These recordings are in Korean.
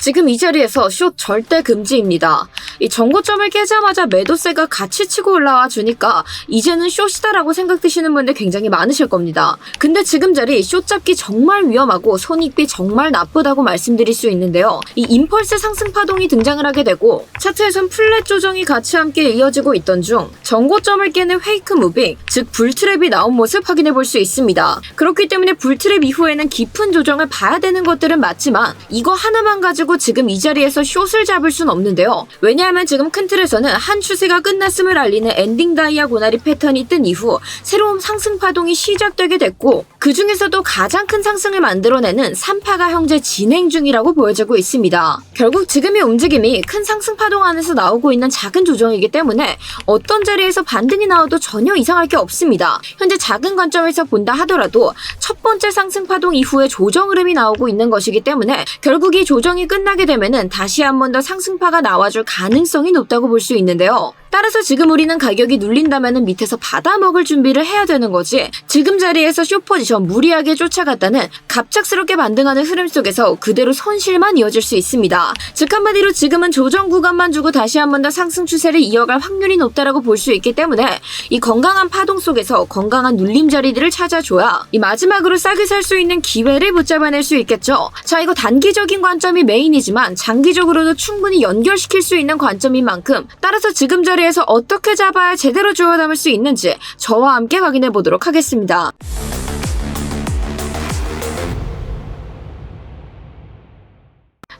지금 이 자리에서 숏 절대 금지입니다. 이 전고점을 깨자마자 매도세가 같이 치고 올라와 주니까 이제는 숏이다라고 생각드시는 분들 굉장히 많으실 겁니다. 근데 지금 자리 숏 잡기 정말 위험하고 손익비 정말 나쁘다고 말씀드릴 수 있는데요. 이 임펄스 상승 파동이 등장을 하게 되고 차트에선 플랫 조정이 같이 함께 이어지고 있던 중 전고점을 깨는 페이크 무빙, 즉 불트랩이 나온 모습 확인해 볼 수 있습니다. 그렇기 때문에 불트랩 이후에는 깊은 조정을 봐야 되는 것들은 맞지만 이거 하나만 가지고 지금 이 자리에서 숏을 잡을 순 없는데요. 왜냐하면 지금 큰 틀에서는 한 추세가 끝났음을 알리는 엔딩 다이아고나리 패턴이 뜬 이후 새로운 상승 파동이 시작되게 됐고 그 중에서도 가장 큰 상승을 만들어내는 3파가 현재 진행 중이라고 보여지고 있습니다. 결국 지금의 움직임이 큰 상승 파동 안에서 나오고 있는 작은 조정이기 때문에 어떤 자리에서 반등이 나와도 전혀 이상할 게 없습니다. 현재 작은 관점에서 본다 하더라도 첫 번째 상승 파동 이후에 조정 흐름이 나오고 있는 것이기 때문에 결국 이 조정이 끝나게 되면은 다시 한 번 더 상승파가 나와줄 가능성이 높다고 볼 수 있는데요. 따라서 지금 우리는 가격이 눌린다면은 밑에서 받아먹을 준비를 해야 되는 거지 지금 자리에서 숏 포지션 무리하게 쫓아갔다는 갑작스럽게 반등하는 흐름 속에서 그대로 손실만 이어질 수 있습니다. 즉 한마디로 지금은 조정 구간만 주고 다시 한 번 더 상승 추세를 이어갈 확률이 높다라고 볼 수 있기 때문에 이 건강한 파동 속에서 건강한 눌림 자리들을 찾아줘야 이 마지막으로 싸게 살 수 있는 기회를 붙잡아낼 수 있겠죠. 자, 이거 단기적인 관점이 메인이지만 장기적으로도 충분히 연결시킬 수 있는 관점인 만큼 따라서 지금 자리에서 어떻게 잡아야 제대로 주워 담을 수 있는지 저와 함께 확인해 보도록 하겠습니다.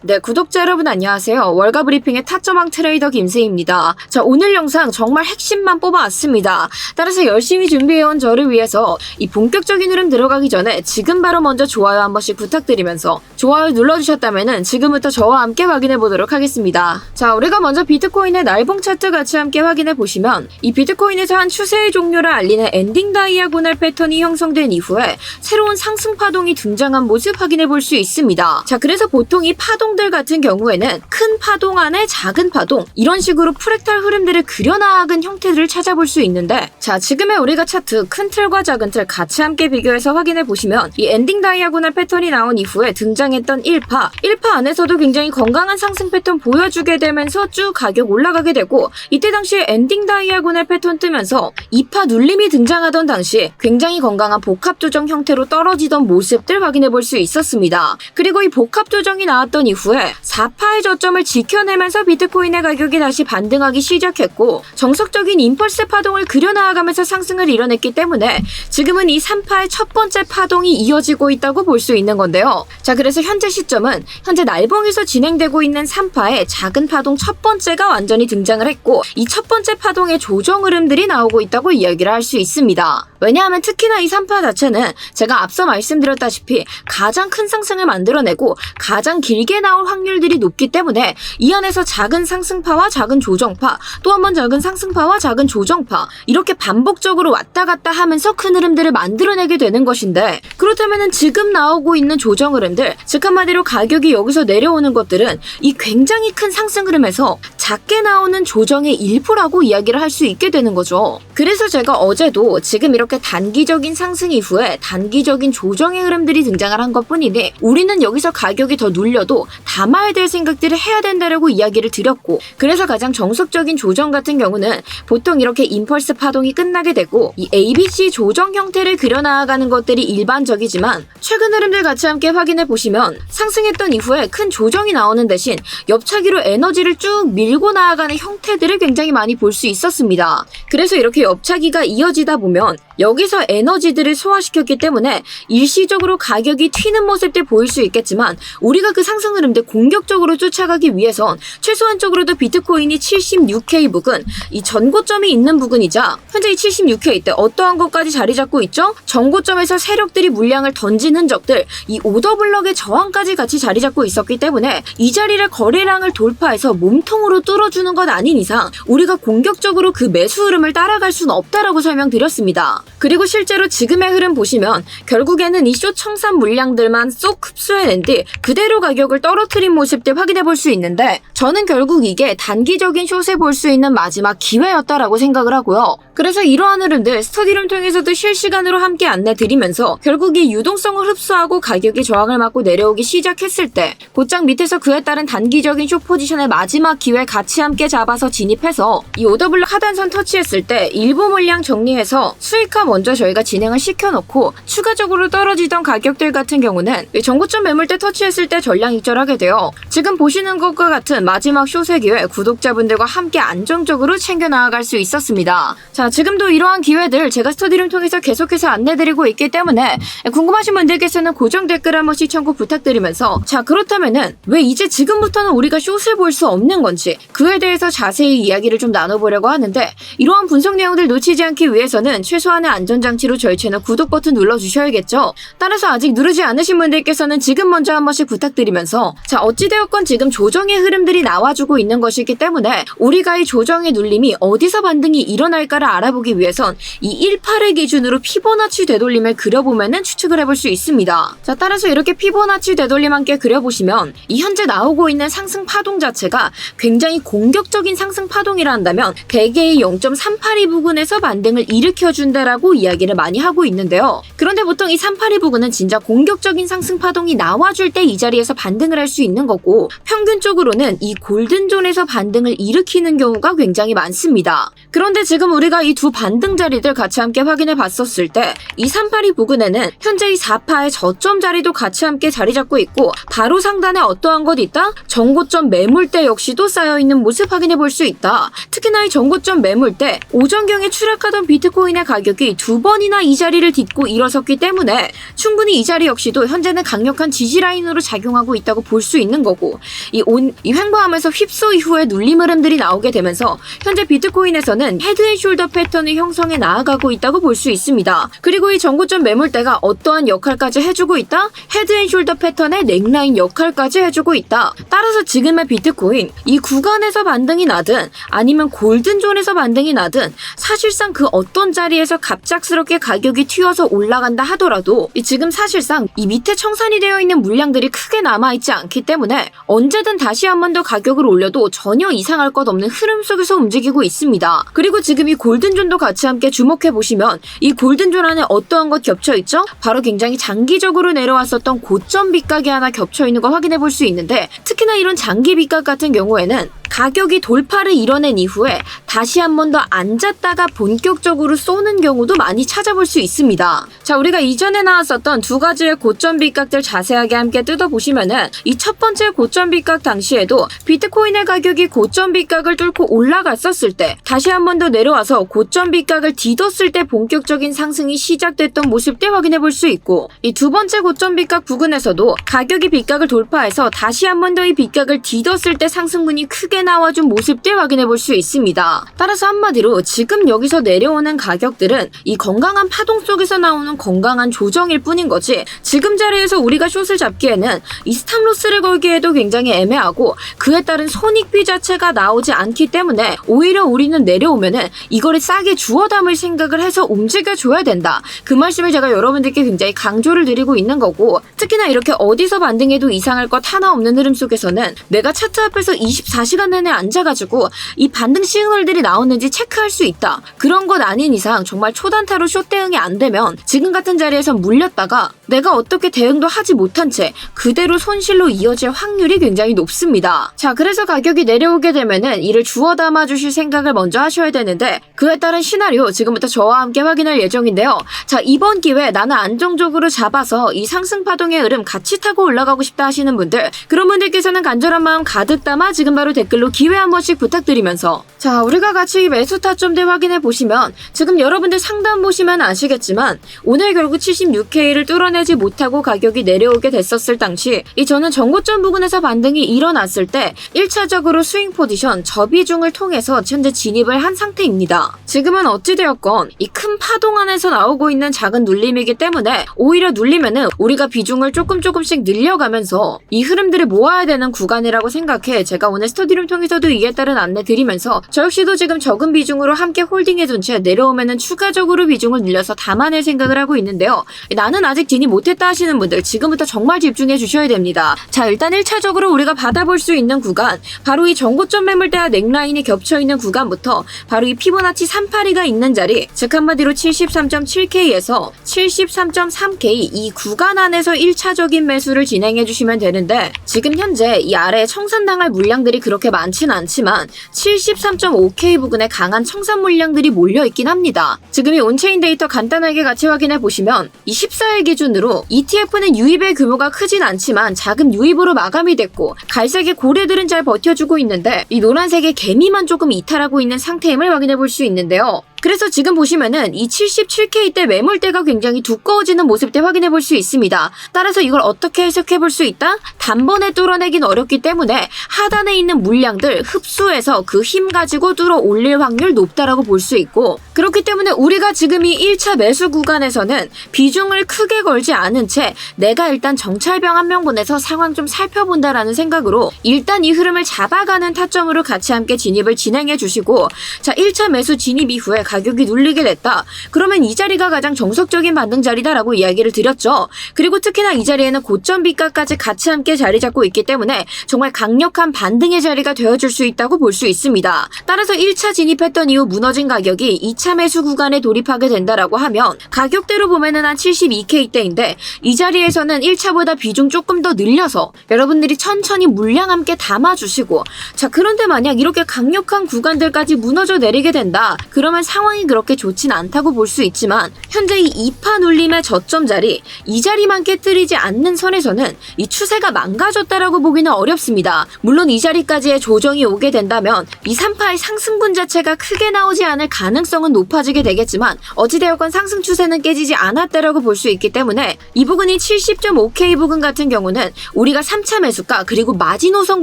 네, 구독자 여러분 안녕하세요. 월가 브리핑의 타점왕 트레이더 김세희입니다. 자, 오늘 영상 정말 핵심만 뽑아왔습니다. 따라서 열심히 준비해온 저를 위해서 이 본격적인 흐름 들어가기 전에 지금 바로 먼저 좋아요 한 번씩 부탁드리면서 좋아요 눌러주셨다면은 지금부터 저와 함께 확인해 보도록 하겠습니다. 자, 우리가 먼저 비트코인의 날봉 차트 같이 함께 확인해 보시면 이 비트코인에서 한 추세의 종료를 알리는 엔딩 다이아고날 패턴이 형성된 이후에 새로운 상승 파동이 등장한 모습 확인해 볼 수 있습니다. 자, 그래서 보통 이 파동 들 같은 경우에는 큰 파동 안에 작은 파동 이런 식으로 프랙탈 흐름들을 그려나간 형태들을 찾아볼 수 있는데 자, 지금의 우리가 차트 큰 틀과 작은 틀 같이 함께 비교해서 확인해 보시면 이 엔딩 다이아고날 패턴이 나온 이후에 등장했던 1파 안에서도 굉장히 건강한 상승 패턴 보여주게 되면서 쭉 가격 올라가게 되고 이때 당시에 엔딩 다이아고날 패턴 뜨면서 2파 눌림이 등장하던 당시 굉장히 건강한 복합 조정 형태로 떨어지던 모습들 확인해 볼 수 있었습니다. 그리고 이 복합 조정이 나왔던 이후에 4파의 저점을 지켜내면서 비트코인의 가격이 다시 반등하기 시작했고 정석적인 임펄스 파동을 그려나가면서 상승을 이뤄냈기 때문에 지금은 이 3파의 첫 번째 파동이 이어지고 있다고 볼 수 있는 건데요. 자, 그래서 현재 시점은 현재 날봉에서 진행되고 있는 3파의 작은 파동 첫 번째가 완전히 등장을 했고 이 첫 번째 파동의 조정 흐름들이 나오고 있다고 이야기를 할 수 있습니다. 왜냐하면 특히나 이 3파 자체는 제가 앞서 말씀드렸다시피 가장 큰 상승을 만들어내고 가장 길게 나올 확률들이 높기 때문에 이 안에서 작은 상승파와 작은 조정파 또 한 번 작은 상승파와 작은 조정파 이렇게 반복적으로 왔다 갔다 하면서 큰 흐름들을 만들어내게 되는 것인데 그렇다면 지금 나오고 있는 조정 흐름들 즉 한마디로 가격이 여기서 내려오는 것들은 이 굉장히 큰 상승 흐름에서 작게 나오는 조정의 일부라고 이야기를 할 수 있게 되는 거죠. 그래서 제가 어제도 지금 이렇게 단기적인 상승 이후에 단기적인 조정의 흐름들이 등장을 한 것뿐이니 우리는 여기서 가격이 더 눌려도 담아야 될 생각들을 해야 된다라고 이야기를 드렸고 그래서 가장 정석적인 조정 같은 경우는 보통 이렇게 임펄스 파동이 끝나게 되고 이 ABC 조정 형태를 그려나가는 것들이 일반적이지만 최근 흐름들 같이 함께 확인해 보시면 상승했던 이후에 큰 조정이 나오는 대신 옆차기로 에너지를 쭉 밀고 나아가는 형태들을 굉장히 많이 볼 수 있었습니다. 그래서 이렇게 옆차기가 이어지다 보면 여기서 에너지들을 소화시켰기 때문에 일시적으로 가격이 튀는 모습들 보일 수 있겠지만 우리가 그 상승 흐름들 공격적으로 쫓아가기 위해선 최소한적으로도 비트코인이 76K 부근 이 전고점이 있는 부근이자 현재 이 76K 때 어떠한 것까지 자리 잡고 있죠? 전고점에서 세력들이 물량을 던진 흔적들 이 오더블럭의 저항까지 같이 자리 잡고 있었기 때문에 이 자리를 거래량을 돌파해서 몸통으로 뚫어주는 것 아닌 이상 우리가 공격적으로 그 매수 흐름을 따라갈 수는 없다라고 설명드렸습니다. 그리고 실제로 지금의 흐름 보시면 결국에는 이 숏 청산 물량들만 쏙 흡수해낸 뒤 그대로 가격을 떨어뜨린 모습들 확인해 볼 수 있는데, 저는 결국 이게 단기적인 숏에 볼 수 있는 마지막 기회였다라고 생각을 하고요. 그래서 이러한 흐름들 스터디룸 통해서도 실시간으로 함께 안내드리면서 결국 이 유동성을 흡수하고 가격이 저항을 맞고 내려오기 시작했을 때 곧장 밑에서 그에 따른 단기적인 숏 포지션의 마지막 기회 같이 함께 잡아서 진입해서 이 오더블럭 하단선 터치했을 때 일부 물량 정리해서 수익화 먼저 저희가 진행을 시켜놓고 추가적으로 떨어지던 가격들 같은 경우는 전고점 매물대 터치했을 때 전량 익절하게 돼요. 지금 보시는 것과 같은 마지막 숏의 기회 구독자분들과 함께 안정적으로 챙겨 나아갈 수 있었습니다. 자, 지금도 이러한 기회들 제가 스터디룸 통해서 계속해서 안내드리고 있기 때문에 궁금하신 분들께서는 고정 댓글 한 번씩 참고 부탁드리면서, 자, 그렇다면은 왜 이제 지금부터는 우리가 숏을 볼 수 없는 건지 그에 대해서 자세히 이야기를 좀 나눠보려고 하는데, 이러한 분석 내용들 놓치지 않기 위해서는 최소한의 안전장치로 저희 채널 구독 버튼 눌러주셔야겠죠. 따라서 아직 누르지 않으신 분들께서는 지금 먼저 한 번씩 부탁드리면서, 자, 어찌되었건 지금 조정의 흐름들이 나와주고 있는 것이기 때문에 우리가 이 조정의 눌림이 어디서 반등이 일어날까를 알아보기 위해선 이 18을 기준으로 피보나치 되돌림을 그려보면은 추측을 해볼 수 있습니다. 자, 따라서 이렇게 피보나치 되돌림 함께 그려보시면 이 현재 나오고 있는 상승 파동 자체가 굉장히 공격적인 상승 파동이라 한다면 대개의 0.382 부근에서 반등을 일으켜준다라고 이야기를 많이 하고 있는데요. 그런데 보통 이 382 부근은 진짜 공격적인 상승 파동이 나와줄 때 이 자리에서 반등을 할 수 있는 거고, 평균적으로는 이 골든존에서 반등을 일으키는 경우가 굉장히 많습니다. 그런데 지금 우리가 이 두 반등 자리들 같이 함께 확인해 봤었을 때 이 382 부근에는 현재 이 4파의 저점 자리도 같이 함께 자리 잡고 있고, 바로 상단에 어떠한 것 있다? 정고점 매물대 역시도 쌓여있는 모습 확인해 볼 수 있다. 특히나 이 정고점 매물대, 오전경에 추락하던 비트코인의 가격이 두 번이나 이 자리를 딛고 일어섰기 때문에 충분히 이 자리 역시도 현재는 강력한 지지라인으로 작용하고 있다고 볼 수 있는 거고, 이 횡보하면서 휩소 이후에 눌림 흐름들이 나오게 되면서 현재 비트코인에서는 헤드앤숄더 패턴을 형성해 나아가고 있다고 볼 수 있습니다. 그리고 이 정고점 매물대가 어떠한 역할까지 해주고 있다? 헤드앤숄더 패턴의 넥라인 역할까지 해주고 있다. 따라서 지금의 비트코인, 이 구간에서 반등이 나든 아니면 골든존에서 반등이 나든 사실상 그 어떤 자리에서 갑작스럽게 가격이 튀어서 올라간다 하더라도 지금 사실상 이 밑에 청산이 되어 있는 물량들이 크게 남아있지 않기 때문에 언제든 다시 한 번 더 가격을 올려도 전혀 이상할 것 없는 흐름 속에서 움직이고 있습니다. 그리고 지금 이 골든존도 같이 함께 주목해보시면 이 골든존 안에 어떠한 것 겹쳐있죠? 바로 굉장히 장기적으로 내려왔었던 고점 빗각이 하나 겹쳐있는 거 확인해볼 수 있는데, 특히나 이런 장기 빗각 같은 경우에는 가격이 돌파를 이뤄낸 이후에 다시 한 번 더 앉았다가 본격적으로 쏘는 경우도 많이 찾아볼 수 있습니다. 자, 우리가 이전에 나왔었던 두 가지의 고점 빗각들 자세하게 함께 뜯어보시면은 이 첫 번째 고점 빗각 당시에도 비트코인의 가격이 고점 빗각을 뚫고 올라갔었을 때 다시 한 번 더 내려와서 고점 빗각을 뒤덮을 때 본격적인 상승이 시작됐던 모습들 확인해 볼 수 있고, 이 두 번째 고점 빗각 부근에서도 가격이 빗각을 돌파해서 다시 한 번 더 이 빗각을 뒤덮을 때 상승분이 크게 나와준 모습들 확인해 볼 수 있습니다. 따라서 한마디로 지금 여기서 내려오는 가격들은 이 건강한 파동 속에서 나오는 건강한 조정일 뿐인 거지, 지금 자리에서 우리가 숏을 잡기에는 이 스탑로스를 걸기에도 굉장히 애매하고 그에 따른 손익비 자체가 나오지 않기 때문에 오히려 우리는 내려오면은 이거를 싸게 주워 담을 생각을 해서 움직여줘야 된다. 그 말씀을 제가 여러분들께 굉장히 강조를 드리고 있는 거고, 특히나 이렇게 어디서 반등해도 이상할 것 하나 없는 흐름 속에서는 내가 차트 앞에서 24시간 내내 앉아가지고 이 반등 시그널들이 나오는지 체크할 수 있다. 그런 것 아닌 이상 정말 초단타로 숏 대응이 안 되면 지금 같은 자리에서 물렸다가 내가 어떻게 대응도 하지 못한 채 그대로 손실로 이어질 확률이 굉장히 높습니다. 자, 그래서 가격이 내려오게 되면은 이를 주워 담아 주실 생각을 먼저 하셔야 되는데, 그에 따른 시나리오 지금부터 저와 함께 확인할 예정인데요. 자, 이번 기회에 나는 안정적으로 잡아서 이 상승 파동의 흐름 같이 타고 올라가고 싶다 하시는 분들, 그런 분들께서는 간절한 마음 가득 담아 지금 바로 댓글로 기회 한 번씩 부탁드리면서, 자, 우리가 같이 이 매수 타점들 확인해 보시면 지금 여러분들 상단 보시면 아시겠지만 오늘 결국 76K를 뚫어내지 못하고 가격이 내려오게 됐었을 당시 이 저는 정고점 부근에서 반등이 일어났을 때 1차적으로 스윙 포지션 저비중을 통해서 현재 진입을 한 상태입니다. 지금은 어찌되었건 이 큰 파동 안에서 나오고 있는 작은 눌림이기 때문에 오히려 눌리면은 우리가 비중을 조금씩 늘려가면서 이 흐름들을 모아야 되는 구간이라고 생각해 제가 오늘 스터디룸 스터디룸 통해서도 이에 따른 안내 드리면서 저 역시도 지금 적은 비중으로 함께 홀딩해둔 채 내려오면은 추가적으로 비중을 늘려서 담아낼 생각을 하고 있는데요. 나는 아직 진입 못했다 하시는 분들 지금부터 정말 집중해 주셔야 됩니다. 자, 일단 1차적으로 우리가 받아볼 수 있는 구간, 바로 이 전고점 매물대와 넥라인이 겹쳐있는 구간부터 바로 이 피보나치 382가 있는 자리, 즉 한마디로 73.7K에서 73.3K 이 구간 안에서 1차적인 매수를 진행해 주시면 되는데, 지금 현재 이 아래에 청산당할 물량들이 그렇게 많지는 않지만 73.5K 부근에 강한 청산 물량들이 몰려있긴 합니다. 지금 이 온체인 데이터 간단하게 같이 확인해 보시면 이 14일 기준으로 ETF는 유입의 규모가 크진 않지만 작은 유입으로 마감이 됐고, 갈색의 고래들은 잘 버텨주고 있는데 이 노란색의 개미만 조금 이탈하고 있는 상태임을 확인해 볼 수 있는데요. 그래서 지금 보시면은 이 77K대 매물대가 굉장히 두꺼워지는 모습대 확인해 볼 수 있습니다. 따라서 이걸 어떻게 해석해 볼 수 있다? 단번에 뚫어내긴 어렵기 때문에 하단에 있는 물량들 흡수해서 그 힘 가지고 뚫어 올릴 확률 높다라고 볼 수 있고, 그렇기 때문에 우리가 지금 이 1차 매수 구간에서는 비중을 크게 걸지 않은 채 내가 일단 정찰병 한 명 보내서 상황 좀 살펴본다라는 생각으로 일단 이 흐름을 잡아가는 타점으로 같이 함께 진입을 진행해 주시고, 자, 1차 매수 진입 이후에 가격이 눌리게 됐다. 그러면 이 자리가 가장 정석적인 반등 자리다라고 이야기를 드렸죠. 그리고 특히나 이 자리에는 고점 비가까지 같이 함께 자리 잡고 있기 때문에 정말 강력한 반등의 자리가 되어줄 수 있다고 볼 수 있습니다. 따라서 1차 진입했던 이후 무너진 가격이 2차 매수 구간에 돌입하게 된다라고 하면 가격대로 보면은 한 72K대인데 이 자리에서는 1차보다 비중 조금 더 늘려서 여러분들이 천천히 물량 함께 담아주시고, 자, 그런데 만약 이렇게 강력한 구간들까지 무너져 내리게 된다. 그러면 상황이 그렇게 좋진 않다고 볼 수 있지만 현재 이 2파 눌림의 저점 자리, 이 자리만 깨뜨리지 않는 선에서는 이 추세가 망가졌다라고 보기는 어렵습니다. 물론 이 자리까지의 조정이 오게 된다면 이 3파의 상승분 자체가 크게 나오지 않을 가능성은 높아지게 되겠지만 어찌되었건 상승 추세는 깨지지 않았다라고 볼 수 있기 때문에 이 부근이 70.5K 부근 같은 경우는 우리가 3차 매수가 그리고 마지노선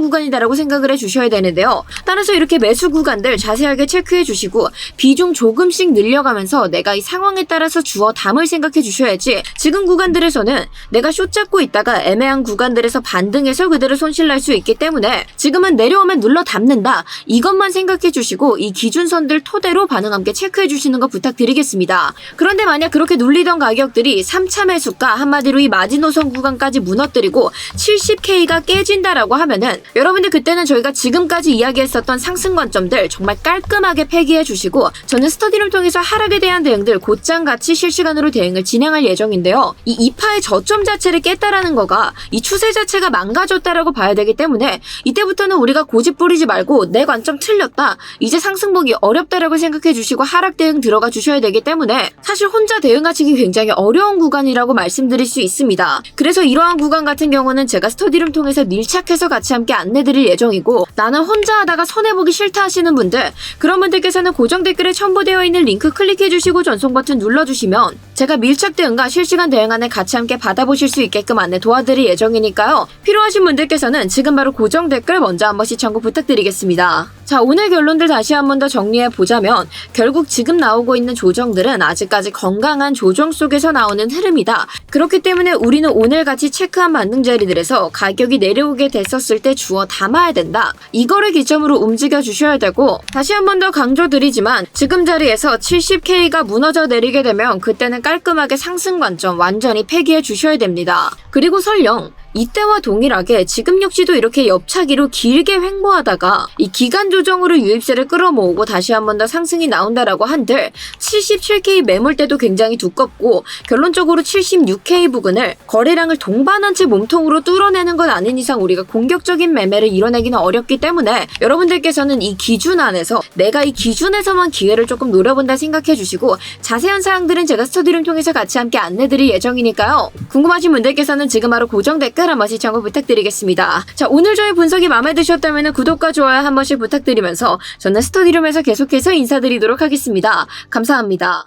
구간이다라고 생각을 해주셔야 되는데요. 따라서 이렇게 매수 구간들 자세하게 체크해 주시고 비중 조금씩 늘려가면서 내가 이 상황에 따라서 주어 담을 생각해 주셔야지, 지금 구간들에서는 내가 숏 잡고 있다가 애매한 구간들에서 반등해서 그대로 손실날 수 있기 때문에 지금은 내려오면 눌러 담는다, 이것만 생각해 주시고 이 기준선들 토대로 반응 함께 체크해 주시는 거 부탁드리겠습니다. 그런데 만약 그렇게 눌리던 가격들이 3차 매수가 한마디로 이 마지노선 구간까지 무너뜨리고 70K가 깨진다라고 하면은 여러분들 그때는 저희가 지금까지 이야기했었던 상승 관점들 정말 깔끔하게 폐기해 주시고, 저는 스터디룸 통해서 하락에 대한 대응들 곧장 같이 실시간으로 대응을 진행할 예정인데요. 이 2파의 저점 자체를 깼다라는 거가 이 추세 자체가 망가졌다라고 봐야 되기 때문에 이때부터는 우리가 고집 부리지 말고 내 관점 틀렸다, 이제 상승 보기 어렵다라고 생각해 주시고 하락 대응 들어가 주셔야 되기 때문에 사실 혼자 대응하시기 굉장히 어려운 구간이라고 말씀드릴 수 있습니다. 그래서 이러한 구간 같은 경우는 제가 스터디룸 통해서 밀착해서 같이 함께 안내드릴 예정이고, 나는 혼자 하다가 손해보기 싫다 하시는 분들, 그런 분들께서는 고정 댓글에 첨부되어 있는 링크 클릭해주시고 전송 버튼 눌러주시면 제가 밀착 대응과 실시간 대응안을 같이 함께 받아보실 수 있게끔 안내 도와드릴 예정이니까요. 필요하신 분들께서는 지금 바로 고정 댓글 먼저 한 번씩 참고 부탁드리겠습니다. 자, 오늘 결론들 다시 한 번 더 정리해보자면 결국 지금 나오고 있는 조정들은 아직까지 건강한 조정 속에서 나오는 흐름이다. 그렇기 때문에 우리는 오늘같이 체크한 반등 자리들에서 가격이 내려오게 됐었을 때 주어 담아야 된다. 이거를 기점으로 움직여 주셔야 되고, 다시 한 번 더 강조드리지만 지금 자리에서 70K가 무너져 내리게 되면 그때는 깔끔하게 상승 관점 완전히 폐기해 주셔야 됩니다. 그리고 설령 이때와 동일하게 지금 역시도 이렇게 옆차기로 길게 횡보하다가 이 기간 조정으로 유입세를 끌어모으고 다시 한 번 더 상승이 나온다라고 한들 77K 매물대도 굉장히 두껍고 결론적으로 76K 부근을 거래량을 동반한 채 몸통으로 뚫어내는 것 아닌 이상 우리가 공격적인 매매를 이뤄내기는 어렵기 때문에 여러분들께서는 이 기준 안에서 내가 이 기준에서만 기회를 조금 노려본다 생각해 주시고, 자세한 사항들은 제가 스터디룸 통해서 같이 함께 안내드릴 예정이니까요. 궁금하신 분들께서는 지금 바로 고정 댓글 한 번씩 참고 부탁드리겠습니다. 자, 오늘 저의 분석이 마음에 드셨다면 구독과 좋아요 한 번씩 부탁드리면서 저는 스터디룸에서 계속해서 인사드리도록 하겠습니다. 감사합니다.